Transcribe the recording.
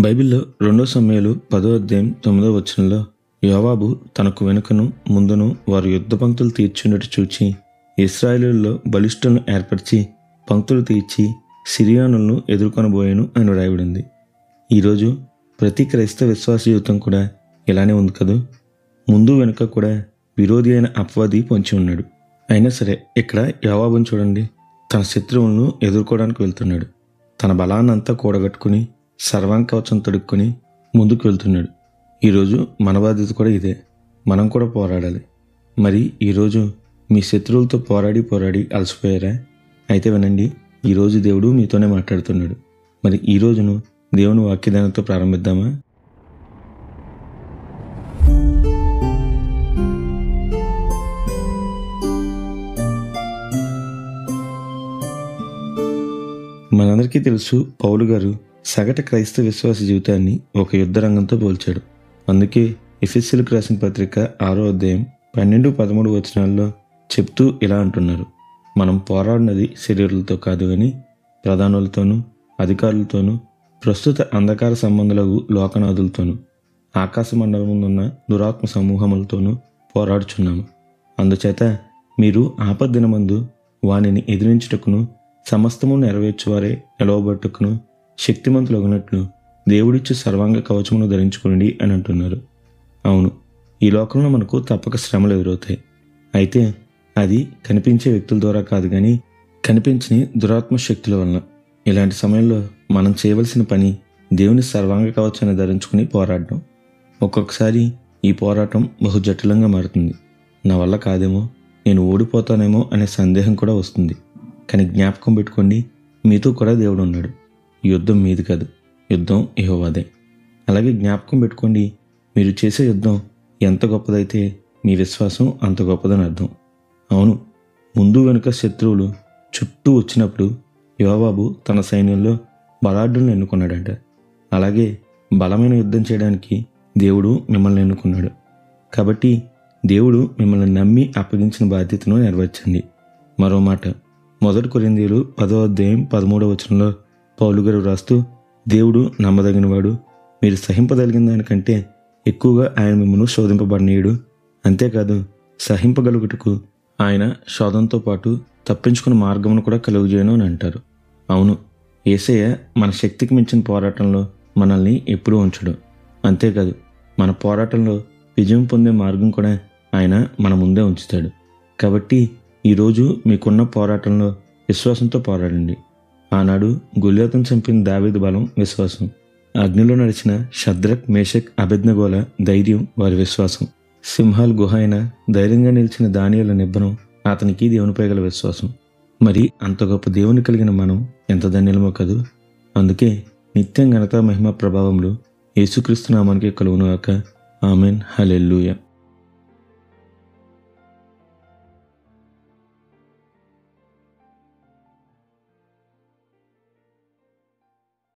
బైబిల్లో 2 సమూయేలు 10వ అధ్యాయం 9వ వచనంలో యోవాబు తనకు వెనుకను ముందును వారు యుద్ధ పంక్తులు తీర్చున్నట్టు చూచి ఇశ్రాయేలులో బలిష్ఠులను ఏర్పరిచి పంక్తులు తీర్చి సిరియానులను ఎదుర్కొనబోయాను అని వ్రాయబడింది. ఈరోజు ప్రతి క్రైస్తవ విశ్వాస జీవితం కూడా ఇలానే ఉంది కదూ. ముందు వెనుక కూడా విరోధి అయిన అపవాది పొంచి ఉన్నాడు. అయినా సరే ఇక్కడ యోవాబును చూడండి, తన శత్రువులను ఎదుర్కోవడానికి వెళ్తున్నాడు. తన బలాన్నంతా కూడగట్టుకుని సర్వాంకవచం తొడుక్కొని ముందుకు వెళ్తున్నాడు. ఈరోజు మన బాధ్యత కూడా ఇదే. మనం కూడా పోరాడాలి. మరి ఈరోజు మీ శత్రువులతో పోరాడి అలసిపోయారా? అయితే వినండి, ఈరోజు దేవుడు మీతోనే మాట్లాడుతున్నాడు. మరి ఈ రోజును దేవుని వాక్యదానంతో ప్రారంభిద్దామా? మనందరికీ తెలుసు, పౌలు గారు సగటు క్రైస్తవ విశ్వాస జీవితాన్ని ఒక యుద్ధ రంగంతో పోల్చాడు. అందుకే ఎఫెసీయులకు రాసిన పత్రిక 6వ అధ్యాయం 12-13 వచనాల్లో చెప్తూ ఇలా అంటున్నారు: మనం పోరాడినది శరీరులతో కాదు కానీ ప్రధానులతోనూ అధికారులతోనూ ప్రస్తుత అంధకార సంబంధులకు లోకనాథులతోనూ ఆకాశ మండలమునున్న దురాత్మ సమూహములతోనూ పోరాడుచున్నాము. అందుచేత మీరు ఆపద్దినమందు వానిని ఎదిరించుటకును సమస్తము నెరవేర్చువారే నిలవబట్టుకును శక్తిమంతులగినట్లు దేవుడిచ్చు సర్వాంగ కవచమును ధరించుకోండి అని అంటున్నారు. అవును, ఈ లోకంలో మనకు తప్పక శ్రమలు ఎదురవుతాయి. అయితే అది కనిపించే వ్యక్తుల ద్వారా కాదు కానీ కనిపించని దురాత్మ శక్తుల వలన. ఇలాంటి సమయంలో మనం చేయవలసిన పని దేవుని సర్వాంగ కవచాన్ని ధరించుకుని పోరాడడం. ఒక్కొక్కసారి ఈ పోరాటం బహు జటిలంగా మారుతుంది. నా వల్ల కాదేమో, నేను ఓడిపోతానేమో అనే సందేహం కూడా వస్తుంది. కానీ జ్ఞాపకం పెట్టుకోండి, మీతో కూడా దేవుడు ఉన్నాడు. యుద్ధం మీది కాదు, యుద్ధం యెహోవాదే. అలాగే జ్ఞాపకం పెట్టుకోండి, మీరు చేసే యుద్ధం ఎంత గొప్పదైతే మీ విశ్వాసం అంత గొప్పదని అర్థం. అవును, ముందు వెనుక శత్రువులు చుట్టూ వచ్చినప్పుడు యోవాబు తన సైన్యంలో బలాఢ్యులను ఎన్నుకున్నాడంట. అలాగే బలమైన యుద్ధం చేయడానికి దేవుడు మిమ్మల్ని ఎన్నుకున్నాడు. కాబట్టి దేవుడు మిమ్మల్ని నమ్మి అప్పగించిన బాధ్యతను నెరవేర్చండి. మరో మాట, 1 కొరింథీయులు 10వ అధ్యాయం 13వ వచనంలో పౌలు గారు రాస్తూ, దేవుడు నమ్మదగినవాడు, మీరు సహింపదలిగిన దానికంటే ఎక్కువగా ఆయన మిమ్మల్ని శోధింపబడనీయుడు, అంతేకాదు సహింపగలుగుటకు ఆయన శోధనతో పాటు తప్పించుకున్న మార్గమును కూడా కలుగజేయను అని అంటారు. అవును, యేసయ్య మన శక్తికి మించిన పోరాటంలో మనల్ని ఎప్పుడూ ఉంచడు. అంతేకాదు మన పోరాటంలో విజయం పొందే మార్గం కూడా ఆయన మన ముందే ఉంచుతాడు. కాబట్టి ఈరోజు మీకున్న పోరాటంలో విశ్వాసంతో పోరాడండి. ఆనాడు గొల్యాతును చంపిన దావీదు బలం విశ్వాసం. అగ్నిలో నడిచిన షద్రక్, మేషక్, అబేద్నెగోల ధైర్యం వారి విశ్వాసం. సింహాల గుహ అయిన ధైర్యంగా నిలిచిన దానియేలు నిబ్బరం అతనికి దేవునిపై గల విశ్వాసం. మరి అంత గొప్ప దేవుని కలిగిన మనం ఎంత ధన్యులమో కదూ. అందుకే నిత్యం ఘనత, మహిమ, ప్రభావములు యేసుక్రీస్తు నామానికి కలుగునుగాక. ఆమెన్. హల్లెలూయా.